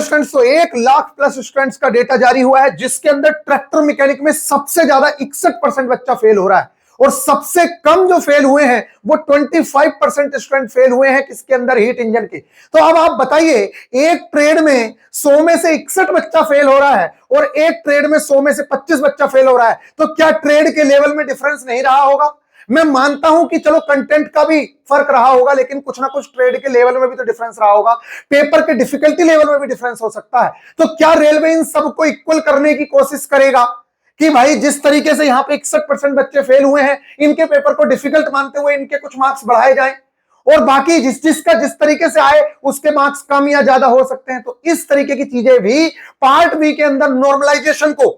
Students, तो 1 lakh plus students का data जारी हुआ है, जिसके अंदर ट्रैक्टर मैकेनिक में सबसे ज्यादा 61% बच्चा फेल हो रहा है और सबसे कम जो फेल हुए हैं वो 25% स्टूडेंट फेल हुए हैं किसके अंदर, हीट इंजन के। तो अब आप बताइए, एक ट्रेड में 100 में से 61 बच्चा फेल हो रहा है और एक ट्रेड में 100 में से 25 बच्चा फेल हो रहा है, तो क्या ट्रेड के लेवल में डिफरेंस नहीं रहा होगा? मैं मानता हूं कि चलो कंटेंट का भी फर्क रहा होगा, लेकिन कुछ ना कुछ ट्रेड के लेवल में भी तो डिफरेंस रहा होगा, पेपर के डिफिकल्टी लेवल में भी डिफरेंस हो सकता है। तो क्या रेलवे इन सबको इक्वल करने की कोशिश करेगा कि भाई जिस तरीके से यहां पे 61% बच्चे फेल हुए हैं, इनके पेपर को डिफिकल्ट मानते हुए इनके कुछ मार्क्स बढ़ाए जाएं और बाकी जिसका जिस तरीके से आए उसके मार्क्स कम या ज्यादा हो सकते हैं। तो इस तरीके की चीजें भी पार्ट बी के अंदर नॉर्मलाइजेशन को,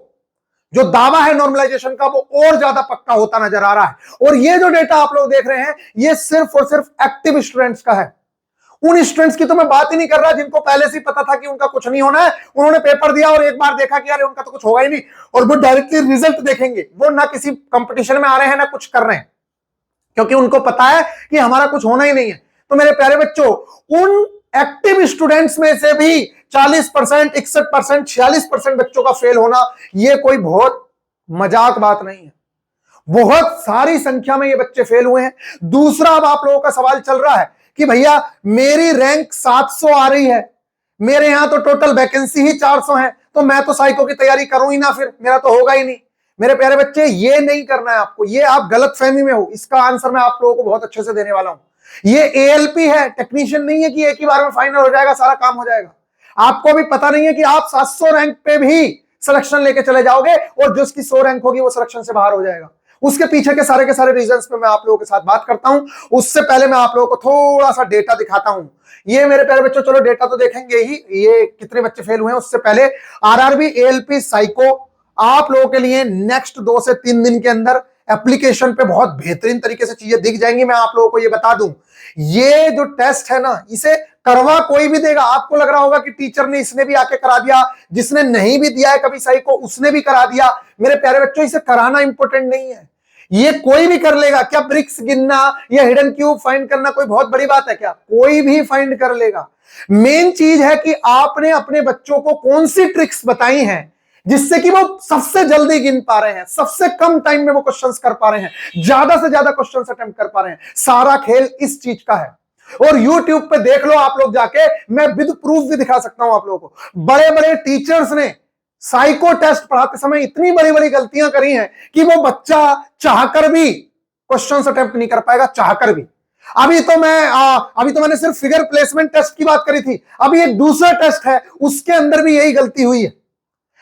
जो दावा है नॉर्मलाइजेशन का, वो और ज्यादा पक्का होता नजर आ रहा है। और ये जो डेटा आप लोग देख रहे हैं, ये सिर्फ और सिर्फ एक्टिव स्टूडेंट्स का है। उन स्टूडेंट्स की तो मैं बात ही नहीं कर रहा जिनको पहले से ही पता था कि उनका कुछ नहीं होना है, उन्होंने पेपर दिया और एक बार देखा कि यार उनका तो कुछ होगा ही नहीं, और वो डायरेक्टली रिजल्ट देखेंगे। वो ना किसी कंपटीशन में आ रहे हैं ना कुछ कर रहे हैं, क्योंकि उनको पता है कि हमारा कुछ होना ही नहीं है। तो मेरे प्यारे बच्चों, उन एक्टिव स्टूडेंट्स में से भी 40%, 61%, 46% बच्चों का फेल होना, यह कोई बहुत मजाक बात नहीं है। बहुत सारी संख्या में ये बच्चे फेल हुए हैं। दूसरा, अब आप लोगों का सवाल चल रहा है कि भैया मेरी रैंक 700 आ रही है, मेरे यहां तो टोटल वैकेंसी ही 400 है, तो मैं तो साइको की तैयारी करूं ही ना, फिर मेरा तो होगा ही नहीं। मेरे प्यारे बच्चे, ये नहीं करना है आपको, ये आप गलत फहमी में हो। इसका आंसर मैं आप लोगों को बहुत अच्छे से देने वाला हूं। ये एएलपी है, टेक्नीशियन नहीं है कि एक ही बार में फाइनल हो जाएगा, सारा काम हो जाएगा। आपको भी पता नहीं है कि आप 700 रैंक पे भी सिलेक्शन लेके चले जाओगे और जिसकी 100 रैंक होगी वो सिलेक्शन से बाहर हो जाएगा। उसके पीछे के सारे रीजंस पे मैं आप लोगों के साथ बात करता हूं। उससे पहले मैं आप लोगों को थोड़ा सा डेटा दिखाता हूं। ये मेरे प्यारे बच्चों, चलो डेटा तो देखेंगे ही, ये कितने बच्चे फेल हुए हैं। उससे पहले आरआरबी एएलपी साइको आप लोगों के लिए नेक्स्ट 2 से 3 दिन के अंदर एप्लीकेशन पे बहुत बेहतरीन तरीके से चीजें दिख जाएंगी। मैं आप लोगों को ये बता दूं, ये जो टेस्ट है ना, इसे करवा कोई भी देगा। आपको लग रहा होगा कि टीचर ने, इसने भी आके करा दिया, जिसने नहीं भी दिया है कभी साइको उसने भी करा दिया। मेरे प्यारे बच्चों, इसे कराना इंपॉर्टेंट नहीं है, ये कोई भी कर लेगा। क्या ब्रिक्स गिनना या हिडन क्यूब फाइंड करना कोई बहुत बड़ी बात है क्या? कोई भी फाइंड कर लेगा। मेन चीज है कि आपने अपने बच्चों को कौन सी ट्रिक्स बताई हैं जिससे कि वो सबसे जल्दी गिन पा रहे हैं, सबसे कम टाइम में वो क्वेश्चंस कर पा रहे हैं, ज्यादा से ज्यादा क्वेश्चंस अटेम्प्ट कर पा रहे हैं। सारा खेल इस चीज का है। और YouTube पे देख लो आप लोग जाके, मैं विद प्रूफ भी दिखा सकता हूं आप लोगों को। बड़े बड़े टीचर्स ने साइको टेस्ट पढ़ाते समय इतनी बड़ी बड़ी गलतियां करी हैं कि वो बच्चा चाहकर भी क्वेश्चंस अटेम्प्ट नहीं कर पाएगा, चाहकर भी। अभी तो मैंने सिर्फ फिगर प्लेसमेंट टेस्ट की बात करी थी। अभी एक दूसरा टेस्ट है, उसके अंदर भी यही गलती हुई है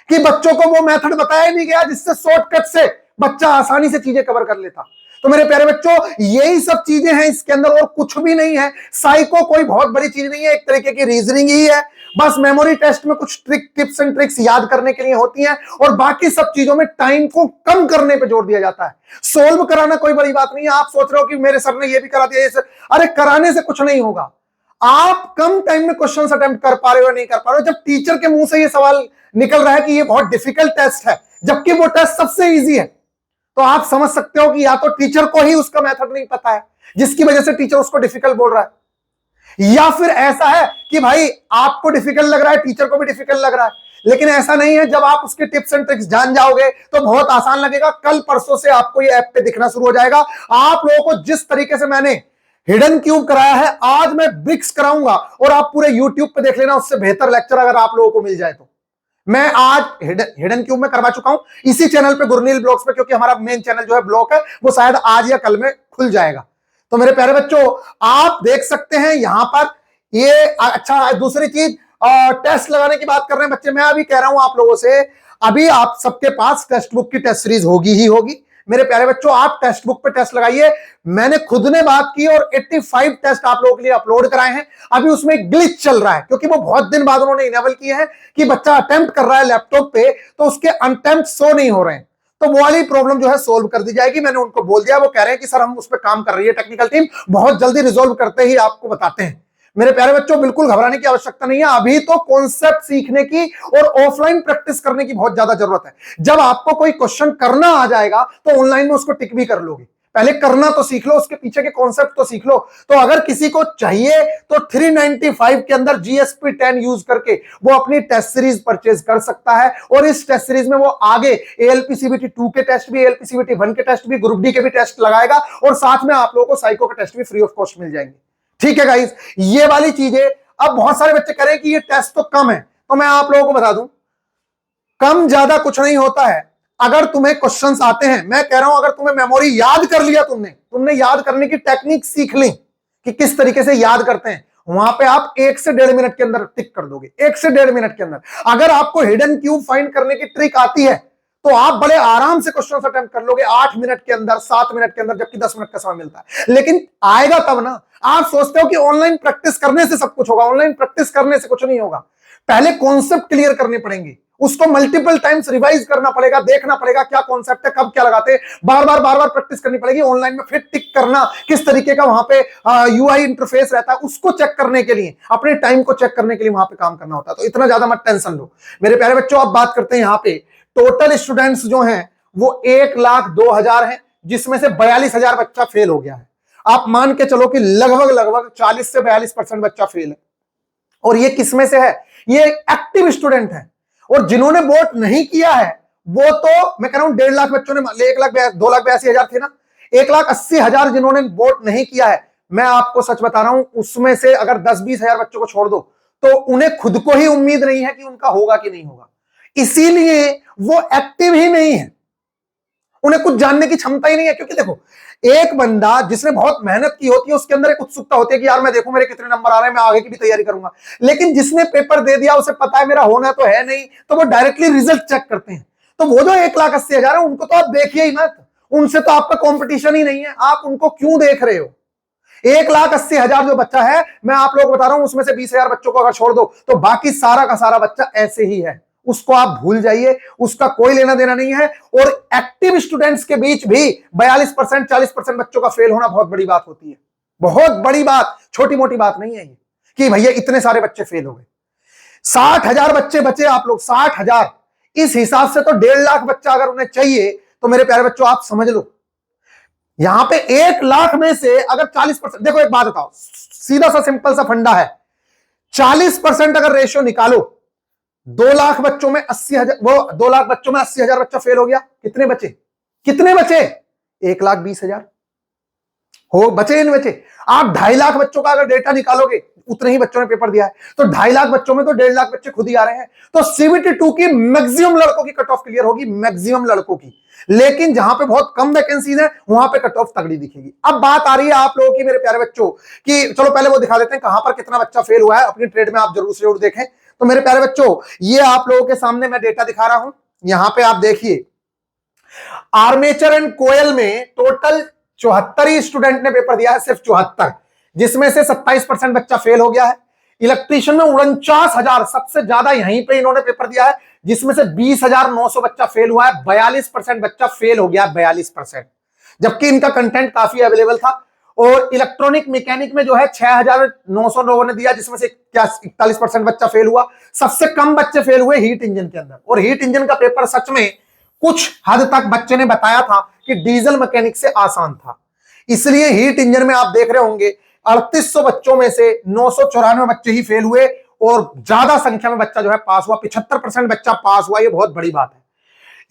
कि बच्चों को वो मेथड बताया नहीं गया जिससे शॉर्टकट से बच्चा आसानी से चीजें कवर कर लेता। तो मेरे प्यारे बच्चों, यही सब चीजें हैं इसके अंदर, और कुछ भी नहीं है। साइको कोई बहुत बड़ी चीज नहीं है, एक तरीके की रीजनिंग ही है। बस मेमोरी टेस्ट में कुछ टिप्स एंड ट्रिक्स याद करने के लिए होती हैं, और बाकी सब चीजों में टाइम को कम करने पे जोर दिया जाता है। सोल्व कराना कोई बड़ी बात नहीं है। आप सोच रहे हो कि मेरे सर ने ये भी करा दिया, ये सर, अरे कराने से कुछ नहीं होगा। आप कम टाइम में क्वेश्चन अटेम्प्ट कर पा रहे हो या नहीं कर पा रहे हो। जब टीचर के मुंह से ये सवाल निकल रहा है कि ये बहुत डिफिकल्ट टेस्ट है, जबकि वो टेस्ट सबसे इजी है, तो आप समझ सकते हो कि या तो टीचर को ही उसका मेथड नहीं पता है, जिसकी वजह से टीचर उसको डिफिकल्ट बोल रहा है, या फिर ऐसा है कि भाई आपको डिफिकल्ट लग रहा है, टीचर को भी डिफिकल्ट लग रहा है। लेकिन ऐसा नहीं है। जब आप उसके टिप्स एंड ट्रिक्स जान जाओगे तो बहुत आसान लगेगा। कल परसों से आपको ये ऐप पे दिखना शुरू हो जाएगा। आप लोगों को जिस तरीके से मैंने हिडन क्यूब कराया है, आज मैं ब्रिक्स कराऊंगा, और आप पूरे यूट्यूब पे देख लेना, उससे बेहतर लेक्चर अगर आप लोगों को मिल जाए तो। मैं आज हिडन क्यूब में करवा चुका हूं इसी चैनल पे, गुरनील ब्लॉग्स पे, क्योंकि हमारा मेन चैनल जो है ब्लॉग है, वो शायद आज या कल में खुल जाएगा। तो मेरे प्यारे बच्चों, आप देख सकते हैं यहां पर ये। अच्छा, दूसरी चीज, टेस्ट लगाने की बात कर रहे हैं बच्चे। मैं अभी कह रहा हूं आप लोगों से, अभी आप सबके पास टेक्स्ट बुक की टेस्ट सीरीज होगी ही होगी। मेरे प्यारे बच्चों, आप टेक्स्ट बुक पे टेस्ट लगाइए। मैंने खुद ने बात की और 85 टेस्ट आप लोगों के लिए अपलोड कराए हैं। अभी उसमें ग्लिच चल रहा है, क्योंकि वो बहुत दिन बाद उन्होंने इनेबल किए हैं कि बच्चा अटेम्प्ट कर रहा है लैपटॉप पे, तो उसके अटेम्प्ट शो नहीं हो रहे हैं। तो वो वाली प्रॉब्लम जो है सोल्व कर दी जाएगी। मैंने उनको बोल दिया, वो कह रहे हैं कि सर हम उस पर काम कर रही है टेक्निकल टीम, बहुत जल्दी रिजोल्व करते ही आपको बताते हैं। मेरे प्यारे बच्चों, बिल्कुल घबराने की आवश्यकता नहीं है। अभी तो कॉन्सेप्ट सीखने की और ऑफलाइन प्रैक्टिस करने की बहुत ज्यादा जरूरत है। जब आपको कोई क्वेश्चन करना आ जाएगा तो ऑनलाइन में उसको टिक भी कर लोगे। पहले करना तो सीख लो, उसके पीछे के कॉन्सेप्ट तो सीख लो। तो अगर किसी को चाहिए तो 395 के अंदर GSP 10 यूज करके वो अपनी टेस्ट सीरीज परचेज कर सकता है, और इस टेस्ट सीरीज में वो आगे ALP CBT 2 के टेस्ट भी, ALP CBT 1 के टेस्ट भी, ग्रुप डी के भी टेस्ट लगाएगा, और साथ में आप लोगों को साइको के टेस्ट भी फ्री ऑफ कॉस्ट मिल जाएंगे। ठीक है गाइस, ये वाली चीजें। अब बहुत सारे बच्चे कह रहे हैं कि ये टेस्ट तो कम है, तो मैं आप लोगों को बता दूं, कम ज्यादा कुछ नहीं होता है। अगर तुम्हें क्वेश्चंस आते हैं, मैं कह रहा हूं, अगर तुम्हें मेमोरी याद कर लिया, तुमने याद करने की टेक्निक सीख ली कि किस तरीके से याद करते हैं, वहां पे आप 1 से 1.5 मिनट के अंदर टिक कर दोगे। 1 से 1.5 मिनट के अंदर अगर आपको हिडन क्यूब फाइंड करने की ट्रिक आती है तो आप बड़े आराम से क्वेश्चन अटेम्प्ट कर लोगे 8 मिनट के अंदर, 7 मिनट के अंदर, जबकि 10 मिनट का समय मिलता है। लेकिन आएगा तब ना। आप सोचते हो कि ऑनलाइन प्रैक्टिस करने से सब कुछ होगा, ऑनलाइन प्रैक्टिस करने से कुछ नहीं होगा। पहले कॉन्सेप्ट क्लियर करने पड़ेंगे, उसको मल्टीपल टाइम्स रिवाइज करना पड़ेगा, देखना पड़ेगा क्या कॉन्सेप्ट है, कब क्या लगाते हैं, बार बार प्रैक्टिस करनी पड़ेगी। ऑनलाइन में फिर टिक करना, किस तरीके का वहां पे यूआई इंटरफेस रहता है, उसको चेक करने के लिए, अपने टाइम को चेक करने के लिए वहां पे काम करना होता है। तो इतना ज्यादा मत टेंशन लो मेरे प्यारे बच्चों। अब बात करते हैं यहाँ पे टोटल स्टूडेंट्स जो हैं वो 1,02,000 हैं, जिसमें से 42,000 बच्चा फेल हो गया है। आप मान के चलो कि लगभग 40 से 42% बच्चा फेल है। और ये किसमें से है? ये एक्टिव स्टूडेंट है। और जिन्होंने वोट नहीं किया है वो तो मैं कह रहा हूं 1.5 लाख बच्चों ने, 2,82,000 थे ना, 1,80,000 जिन्होंने वोट नहीं किया है। मैं आपको सच बता रहा हूं, उसमें से अगर 10-20 हजार बच्चों को छोड़ दो तो उन्हें खुद को ही उम्मीद नहीं है कि उनका होगा कि नहीं होगा। इसीलिए वो एक्टिव ही नहीं है, उन्हें कुछ जानने की क्षमता ही नहीं है। क्योंकि देखो, एक बंदा जिसने बहुत मेहनत की होती है उसके अंदर एक उत्सुकता होती है कि यार मैं देखूं मेरे कितने नंबर आ रहे हैं, मैं आगे की भी तैयारी करूंगा। लेकिन जिसने पेपर दे दिया उसे पता है मेरा होना तो है नहीं, तो वो डायरेक्टली रिजल्ट चेक करते हैं। तो वो जो 1,80,000 है उनको तो आप देखिए ही मत, उनसे तो आपका कॉम्पिटिशन ही नहीं है, आप उनको क्यों देख रहे हो? 1,80,000 जो बच्चा है, मैं आप लोग बता रहा हूं, उसमें से 20,000 बच्चों को अगर छोड़ दो तो बाकी सारा का सारा बच्चा ऐसे ही है। उसको आप भूल जाइए, उसका कोई लेना देना नहीं है। और एक्टिव स्टूडेंट्स के बीच भी 42%, 40% बच्चों का फेल होना बहुत बड़ी बात होती है, बहुत बड़ी बात, छोटी मोटी बात नहीं है ये कि भैया इतने सारे बच्चे फेल हो गए। 60,000 बच्चे बचे, आप लोग 60,000, इस हिसाब से तो 1.5 लाख बच्चा अगर उन्हें चाहिए तो मेरे प्यारे बच्चों आप समझ लो, यहां पे 1 लाख में से अगर 40%, देखो एक बात बताओ, सीधा सा सिंपल सा फंडा है, 40% अगर रेशियो निकालो, 2 लाख बच्चों में 80,000, वो 2 लाख बच्चों में 80,000 बच्चा फेल हो गया, कितने बचे? 1,20,000 हो बचे, इन बचे। आप 2.5 लाख बच्चों का अगर डेटा निकालोगे, उतने ही बच्चों ने पेपर दिया है, तो 2.5 लाख बच्चों में तो 1.5 लाख बच्चे खुद ही आ रहे हैं। तो CBT 2 की मैक्सिमम लड़कों की कट ऑफ क्लियर होगी, मैक्सिमम लड़कों की। लेकिन जहां पे बहुत कम वैकेंसीज है वहां पे कट ऑफ तगड़ी दिखेगी। अब बात आ रही है आप लोगों की मेरे प्यारे बच्चों कि चलो पहले वो दिखा देते हैं कहां पर कितना बच्चा फेल हुआ है, अपनी ट्रेड में आप जरूर से जरूर देखें। तो मेरे प्यारे बच्चों, ये आप लोगों के सामने मैं डेटा दिखा रहा हूं, यहां पे आप देखिए, आर्मेचर एंड कोयल में टोटल 74 ही स्टूडेंट ने पेपर दिया है, सिर्फ 74, जिसमें से 27% बच्चा फेल हो गया है। इलेक्ट्रीशियन में 49,000, सबसे ज्यादा यहीं पे इन्होंने पेपर दिया है, जिसमें से 20,900 बच्चा फेल हुआ है। 42% बच्चा फेल हो गया, 42%, जबकि इनका कंटेंट काफी अवेलेबल था। और इलेक्ट्रॉनिक मैकेनिक में जो है 6,900 लोगों ने दिया, जिसमें से 41% बच्चा फेल हुआ। सबसे कम बच्चे फेल हुए हीट इंजन के अंदर, और हीट इंजन का पेपर सच में कुछ हद तक बच्चे ने बताया था कि डीजल मैकेनिक से आसान था, इसलिए हीट इंजन में आप देख रहे होंगे 3800 बच्चों में से 994 बच्चे ही फेल हुए, और ज्यादा संख्या में बच्चा जो है पास हुआ, 75% बच्चा पास हुआ, ये बहुत बड़ी बात है।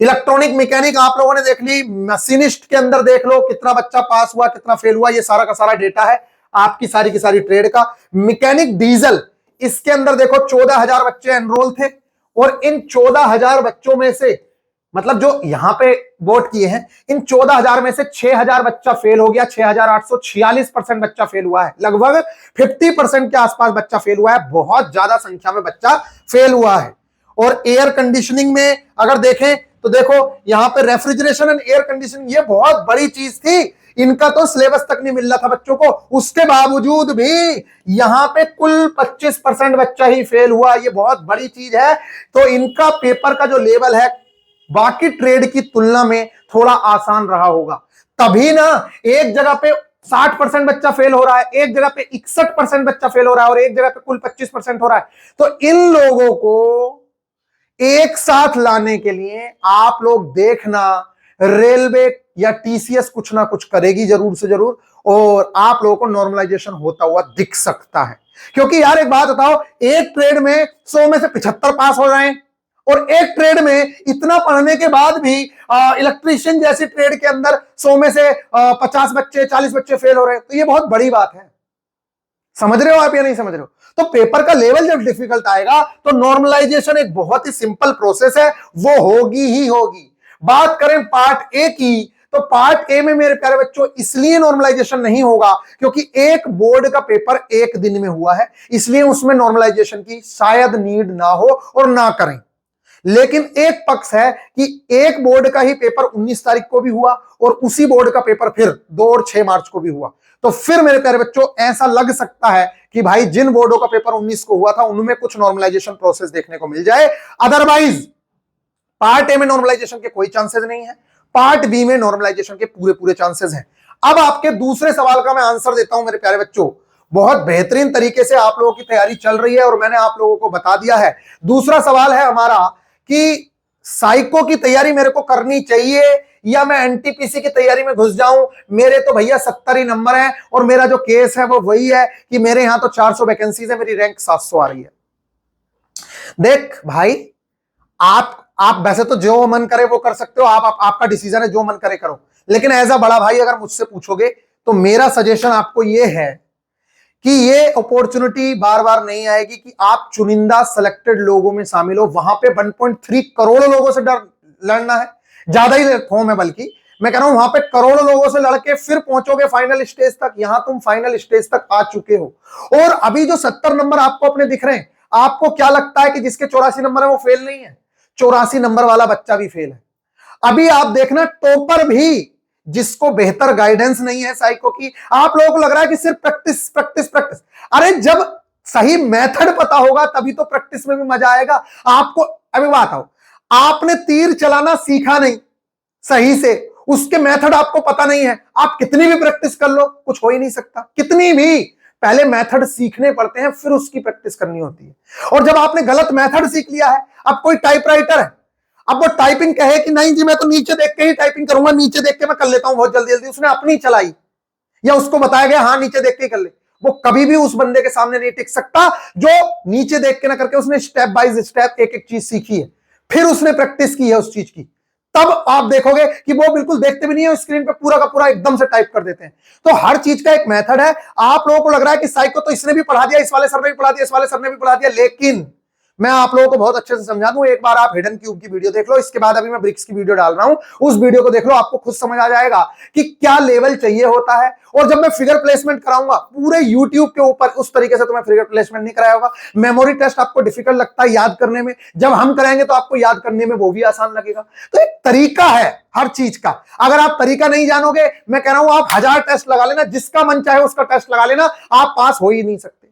इलेक्ट्रॉनिक मैकेनिक आप लोगों ने देख ली, मशीनिस्ट के अंदर देख लो कितना बच्चा पास हुआ, कितना फेल हुआ, ये सारा का सारा डेटा है आपकी सारी की सारी ट्रेड का। मैकेनिक डीजल, इसके अंदर देखो 14,000 बच्चे एनरोल थे, और इन 14,000 बच्चों में से, मतलब जो यहां पे वोट किए हैं, इन 14,000 में से 6,000 बच्चा फेल हो गया, 6,846% बच्चा फेल हुआ है, लगभग 50% के आसपास बच्चा फेल हुआ है, बहुत ज्यादा संख्या में बच्चा फेल हुआ है। और एयर कंडीशनिंग में अगर देखें तो देखो यहां पे रेफ्रिजरेशन एंड एयर कंडीशनिंग, ये बहुत बड़ी चीज थी, इनका तो सिलेबस तक नहीं मिल रहा था बच्चों को, उसके बावजूद भी यहां पे कुल 25% बच्चा ही फेल हुआ, ये बहुत बड़ी चीज है। तो इनका पेपर का जो लेवल है बाकी ट्रेड की तुलना में थोड़ा आसान रहा होगा, तभी ना एक जगह पे 60% बच्चा फेल हो रहा है, एक जगह पे 61% बच्चा फेल हो रहा है, और एक जगह पे कुल 25% हो रहा है। तो इन लोगों को एक साथ लाने के लिए आप लोग देखना, रेलवे या टीसीएस कुछ ना कुछ करेगी जरूर से जरूर, और आप लोगों को नॉर्मलाइजेशन होता हुआ दिख सकता है। क्योंकि यार एक बात बताओ, एक ट्रेड में 100 में से 75 पास हो रहे हैं, और एक ट्रेड में इतना पढ़ने के बाद भी इलेक्ट्रीशियन जैसी ट्रेड के अंदर 100 में से 50 बच्चे 40 बच्चे फेल हो रहे हैं, तो ये बहुत बड़ी बात है। समझ रहे हो आप या नहीं समझ रहे हो? तो पेपर का लेवल जब डिफिकल्ट आएगा तो नॉर्मलाइजेशन एक बहुत ही सिंपल प्रोसेस है, वो होगी ही होगी। बात करें पार्ट ए की, तो पार्ट ए में मेरे प्यारे बच्चों इसलिए नॉर्मलाइजेशन नहीं होगा क्योंकि एक बोर्ड का पेपर एक दिन में हुआ है, इसलिए उसमें नॉर्मलाइजेशन की शायद नीड ना हो और ना करें। लेकिन एक पक्ष है कि एक बोर्ड का ही पेपर 19 तारीख को भी हुआ और उसी बोर्ड का पेपर फिर 2 और 6 मार्च को भी हुआ, तो फिर मेरे प्यारे बच्चों ऐसा लग सकता है कि भाई जिन बोर्डों का पेपर 19 को हुआ था उनमें कुछ नॉर्मलाइजेशन प्रोसेस देखने को मिल जाए। अदरवाइज पार्ट ए में नॉर्मलाइजेशन के कोई चांसेस नहीं है, पार्ट बी में नॉर्मलाइजेशन के पूरे पूरे चांसेस हैं। अब आपके दूसरे सवाल का मैं आंसर देता हूं मेरे प्यारे बच्चों। बहुत बेहतरीन तरीके से आप लोगों की तैयारी चल रही है और मैंने आप लोगों को बता दिया है। दूसरा सवाल है हमारा कि साइको की तैयारी मेरे को करनी चाहिए या मैं एनटीपीसी की तैयारी में घुस जाऊं। मेरे तो भैया 70 ही नंबर है और मेरा जो केस है वो वही है कि मेरे यहां तो 400 वैकेंसीज है, मेरी रैंक 700 आ रही है। देख भाई, आप वैसे तो जो मन करे वो कर सकते हो, आपका डिसीजन है, जो मन करे करो, लेकिन एज अ बड़ा भाई अगर मुझसे पूछोगे तो मेरा सजेशन आपको ये है कि ये अपॉर्चुनिटी बार बार नहीं आएगी कि आप चुनिंदा सिलेक्टेड लोगों में शामिल हो। वहां पे 1.3 करोड़ लोगों से लड़ना है, ज्यादा ही फॉर्म है, बल्कि मैं कह रहा हूं वहां पे करोड़ों लोगों से लड़के फिर पहुंचोगे फाइनल स्टेज तक। यहां तुम फाइनल स्टेज तक आ चुके हो और अभी जो 70 नंबर आपको अपने दिख रहे हैं, आपको क्या लगता है कि जिसके 84 नंबर है वो फेल नहीं है? 84 नंबर वाला बच्चा भी फेल है। अभी आप देखना टॉपर भी, जिसको बेहतर गाइडेंस नहीं है साइको की, आप लोगों को लग रहा है कि सिर्फ प्रैक्टिस प्रैक्टिस प्रैक्टिस। अरे जब सही मेथड पता होगा तभी तो प्रैक्टिस में भी मजा आएगा आपको। अभी बात आओ, आपने तीर चलाना सीखा नहीं सही से, उसके मेथड आपको पता नहीं है, आप कितनी भी प्रैक्टिस कर लो कुछ हो ही नहीं सकता। कितनी भी, पहले मेथड सीखने पड़ते हैं फिर उसकी प्रैक्टिस करनी होती है। और जब आपने गलत मेथड सीख लिया है, अब कोई टाइपराइटर है, अब वो टाइपिंग कहे कि नहीं जी मैं तो नीचे देख के ही टाइपिंग करूंगा, नीचे देख के मैं कर लेता हूं बहुत जल्दी जल्दी, उसने अपनी चलाई या उसको बताया गया हाँ नीचे देख के ही कर ले, वो कभी भी उस बंदे के सामने नहीं टिक सकता जो नीचे देख के ना करके उसने स्टेप बाय स्टेप एक एक चीज सीखी है, फिर उसने प्रैक्टिस की है उस चीज की। तब आप देखोगे कि वो बिल्कुल देखते भी नहीं है, स्क्रीन पे पूरा का पूरा एकदम से टाइप कर देते हैं। तो हर चीज का एक मेथड है। आप लोगों को लग रहा है कि साइको तो इसने भी पढ़ा दिया, इस वाले सर ने भी पढ़ा दिया, इस वाले सर ने भी पढ़ा दिया, लेकिन मैं आप लोगों को बहुत अच्छे से समझा दूं। एक बार आप हिडन क्यूब की वीडियो देख लो, इसके बाद अभी मैं ब्रिक्स की वीडियो डाल रहा हूं, उस वीडियो को देख लो, आपको खुद समझ आ जाएगा कि क्या लेवल चाहिए होता है। और जब मैं फिगर प्लेसमेंट कराऊंगा पूरे यूट्यूब के ऊपर, उस तरीके से तो मैं फिगर प्लेसमेंट नहीं कराया होगा। मेमोरी टेस्ट आपको डिफिकल्ट लगता है याद करने में, जब हम कराएंगे तो आपको याद करने में वो भी आसान लगेगा। तो एक तरीका है हर चीज का। अगर आप तरीका नहीं जानोगे, मैं कह रहा हूं आप 1000 टेस्ट लगा लेना, जिसका मन चाहे उसका टेस्ट लगा लेना, आप पास हो ही नहीं सकते।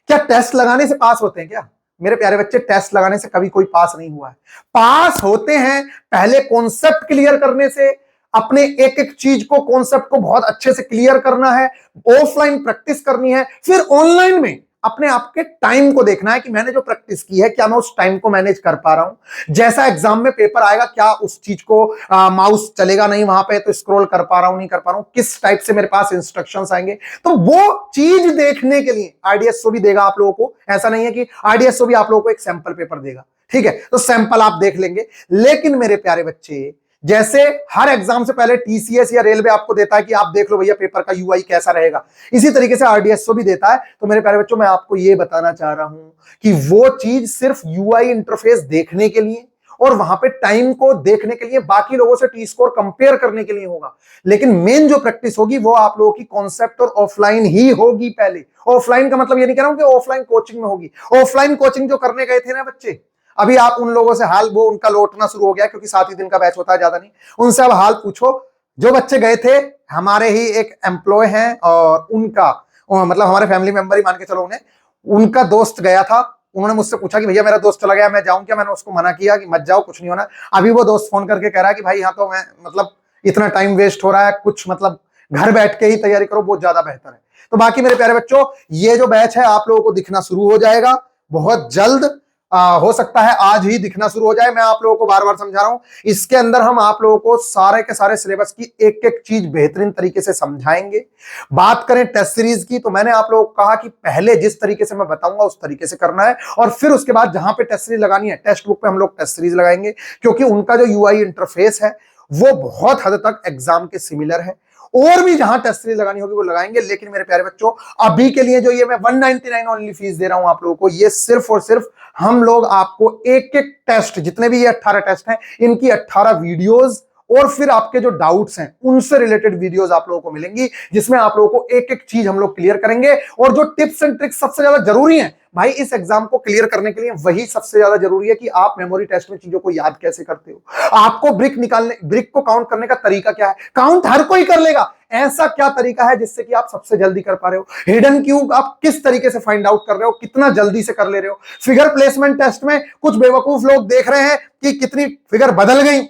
क्या टेस्ट लगाने से पास होते हैं क्या? मेरे प्यारे बच्चे, टेस्ट लगाने से कभी कोई पास नहीं हुआ है। पास होते हैं पहले कॉन्सेप्ट क्लियर करने से, अपने एक एक चीज को, कॉन्सेप्ट को बहुत अच्छे से क्लियर करना है, ऑफलाइन प्रैक्टिस करनी है, फिर ऑनलाइन में अपने आप के टाइम को देखना है कि मैंने जो प्रैक्टिस की है क्या मैं उस टाइम को मैनेज कर पा रहा हूं। जैसा एग्जाम में पेपर आएगा, क्या उस चीज को माउस चलेगा नहीं वहां पे तो स्क्रॉल कर पा रहा हूं नहीं कर पा रहा हूं, किस टाइप से मेरे पास इंस्ट्रक्शंस आएंगे। तो वो चीज देखने के लिए आईडीएसओ भी देगा आप लोगों को। ऐसा नहीं है कि आईडीएसओ भी आप लोगों को एक सैंपल पेपर देगा, ठीक है, तो सैंपल आप देख लेंगे। लेकिन मेरे प्यारे बच्चे, जैसे हर एग्जाम से पहले टीसीएस या रेलवे आपको देता है कि आप देख लो भैया पेपर का यूआई कैसा रहेगा, इसी तरीके से आरडीएसओ भी देता है। तो मेरे प्यारे बच्चों, मैं आपको यह बताना चाह रहा हूं कि वो चीज सिर्फ यूआई इंटरफेस देखने के लिए और वहां पे टाइम को देखने के लिए, बाकी लोगों से टी स्कोर कंपेयर करने के लिए होगा। लेकिन मेन जो प्रैक्टिस होगी वो आप लोगों की कॉन्सेप्ट और ऑफलाइन ही होगी। पहले ऑफलाइन का मतलब ये नहीं कह रहा हूं कि ऑफलाइन कोचिंग में होगी। ऑफलाइन कोचिंग जो करने गए थे ना बच्चे, अभी आप उन लोगों से हाल, वो उनका लौटना शुरू हो गया क्योंकि 7 ही दिन का बैच होता है, ज्यादा नहीं, उनसे अब हाल पूछो। जो बच्चे गए थे, हमारे ही एक एम्प्लॉय हैं और उनका मतलब हमारे फैमिली मेंबर ही मान के चलो, उन्हें उनका दोस्त गया था। उन्होंने मुझसे पूछा कि भैया मेरा दोस्त चला गया, मैं जाऊं क्या? मैंने उसको मना किया कि मत जाओ, कुछ नहीं होना। अभी वो दोस्त फोन करके कह रहा है कि भाई यहाँ तो मैं मतलब इतना टाइम वेस्ट हो रहा है, कुछ मतलब घर बैठ के ही तैयारी करो, बहुत ज्यादा बेहतर है। तो बाकी मेरे प्यारे बच्चों, ये जो बैच है आप लोगों को दिखना शुरू हो जाएगा बहुत जल्द। हो सकता है आज ही दिखना शुरू हो जाए। मैं आप लोगों को बार बार समझा रहा हूं, इसके अंदर हम आप लोगों को सारे के सारे सिलेबस की एक एक चीज बेहतरीन तरीके से समझाएंगे। बात करें टेस्ट सीरीज की, तो मैंने आप लोगों को कहा कि पहले जिस तरीके से मैं बताऊंगा उस तरीके से करना है, और फिर उसके बाद जहां पे टेस्ट सीरीज लगानी है, टेक्स्ट बुक पे हम लोग टेस्ट सीरीज लगाएंगे, क्योंकि उनका जो यूआई इंटरफेस है वो बहुत हद तक एग्जाम के सिमिलर है। और भी जहां टेस्ट सीरीज लगानी होगी वो लगाएंगे। लेकिन मेरे प्यारे बच्चों, अभी के लिए जो ये मैं 199 ओनली फीस दे रहा हूं आप लोगों को, ये सिर्फ और सिर्फ हम लोग आपको एक एक टेस्ट, जितने भी ये 18 टेस्ट हैं, इनकी 18 वीडियोस और फिर आपके जो डाउट्स हैं उनसे रिलेटेड वीडियोस आप लोगों को मिलेंगी, जिसमें आप लोगों को एक एक चीज हम लोग क्लियर करेंगे। और जो टिप्स एंड ट्रिक्स सबसे ज्यादा जरूरी हैं भाई इस एग्जाम को क्लियर करने के लिए, वही सबसे ज्यादा जरूरी है कि आप मेमोरी टेस्ट में चीजों को याद कैसे करते हो, आपको ब्रिक को काउंट करने का तरीका क्या है। काउंट हर कोई कर लेगा, ऐसा क्या तरीका है जिससे कि आप सबसे जल्दी कर पा रहे हो। हिडन क्यूब आप किस तरीके से फाइंड आउट कर रहे हो, कितना जल्दी से कर ले रहे हो। फिगर प्लेसमेंट टेस्ट में कुछ बेवकूफ लोग देख रहे हैं कि कितनी फिगर बदल गई,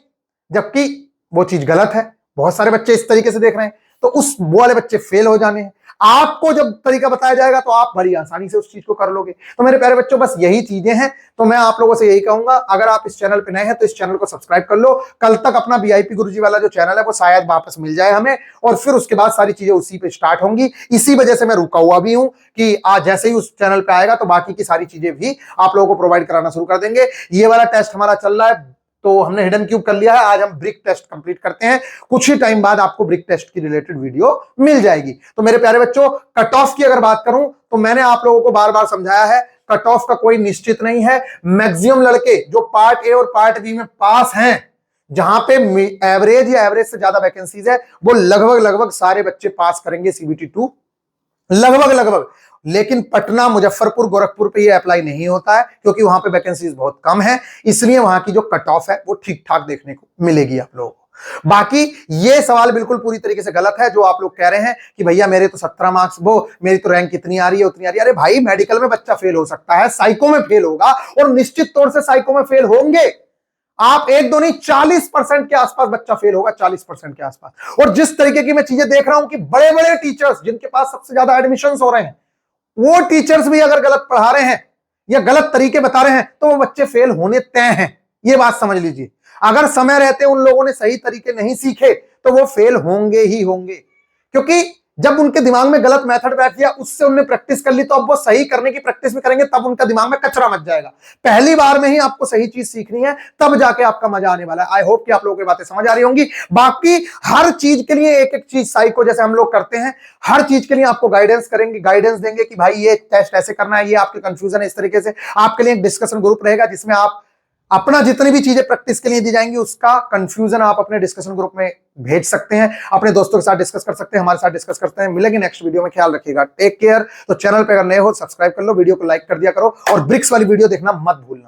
जबकि वो चीज गलत है। बहुत सारे बच्चे इस तरीके से देख रहे हैं, तो उस वो वाले बच्चे फेल हो जाने हैं। आपको जब तरीका बताया जाएगा तो आप बड़ी आसानी से उस चीज को कर लोगे। तो मेरे प्यारे बच्चों, बस यही चीजें हैं। तो मैं आप लोगों से यही कहूंगा, अगर आप इस चैनल पे नए हैं तो इस चैनल को सब्सक्राइब कर लो। कल तक अपना वीआईपी गुरुजी वाला जो चैनल है वो शायद वापस मिल जाए हमें, और फिर उसके बाद सारी चीजें उसी पे स्टार्ट होंगी। इसी वजह से मैं रुका हुआ भी हूं कि आज जैसे ही उस चैनल पे आएगा तो बाकी की सारी चीजें भी आप लोगों को प्रोवाइड कराना शुरू कर देंगे। ये वाला टेस्ट हमारा चल रहा है, तो हमने हिडन क्यूब कर लिया है। आज हम ब्रिक टेस्ट कंप्लीट करते हैं। कुछ ही टाइम बाद आपको ब्रिक टेस्ट की रिलेटेड वीडियो मिल जाएगी। तो मेरे प्यारे बच्चों, कट ऑफ की अगर बात करूं तो मैंने आप लोगों को बार बार समझाया है, कट ऑफ का कोई निश्चित नहीं है। मैक्सिमम लड़के जो पार्ट ए और पार्ट बी में पास हैं, जहां पे एवरेज या एवरेज से ज्यादा वैकेंसीज है, वो लगभग सारे बच्चे पास करेंगे सीबीटी 2, लगभग। लेकिन पटना, मुजफ्फरपुर, गोरखपुर पे ये अप्लाई नहीं होता है, क्योंकि वहां पे वैकेंसीज बहुत कम है। इसलिए वहां की जो कट ऑफ है वो ठीक ठाक देखने को मिलेगी आप लोगों को। बाकी ये सवाल बिल्कुल पूरी तरीके से गलत है जो आप लोग कह रहे हैं कि भैया मेरे तो 17 मार्क्स, वो मेरी तो रैंक कितनी आ रही है उतनी आ रही है। अरे भाई, मेडिकल में बच्चा फेल हो सकता है, साइको में फेल होगा, और निश्चित तौर से साइको में फेल होंगे आप। एक दो नहीं, 40% के आसपास बच्चा फेल होगा, 40% के आसपास। और जिस तरीके की मैं चीजें देख रहा हूं कि बड़े बड़े टीचर्स जिनके पास सबसे ज्यादा एडमिशन हो रहे हैं, वो टीचर्स भी अगर गलत पढ़ा रहे हैं या गलत तरीके बता रहे हैं तो वो बच्चे फेल होने तय हैं। ये बात समझ लीजिए। अगर समय रहते उन लोगों ने सही तरीके नहीं सीखे तो वो फेल होंगे ही होंगे, क्योंकि जब उनके दिमाग में गलत मेथड बैठ गया, उससे उन्होंने प्रैक्टिस कर ली, तो अब वो सही करने की प्रैक्टिस भी करेंगे, तब उनका दिमाग में कचरा मच जाएगा। पहली बार में ही आपको सही चीज सीखनी है, तब जाके आपका मजा आने वाला है। आई होप कि आप लोगों की बातें समझ आ रही होंगी। बाकी हर चीज के लिए एक एक चीज साइको जैसे हम लोग करते हैं, हर चीज के लिए आपको गाइडेंस करेंगे, गाइडेंस देंगे कि भाई ये टेस्ट ऐसे करना है, ये आपके कंफ्यूजन है, इस तरीके से। आपके लिए एक डिस्कशन ग्रुप रहेगा जिसमें आप अपना जितनी भी चीजें प्रैक्टिस के लिए दी जाएंगी उसका कंफ्यूजन आप अपने डिस्कशन ग्रुप में भेज सकते हैं, अपने दोस्तों के साथ डिस्कस कर सकते हैं, हमारे साथ डिस्कस करते हैं। मिलेंगे नेक्स्ट वीडियो में, ख्याल रखिएगा, टेक केयर। तो चैनल पे अगर नए हो सब्सक्राइब कर लो, वीडियो को लाइक कर दिया करो, और ब्रिक्स वाली वीडियो देखना मत भूलना।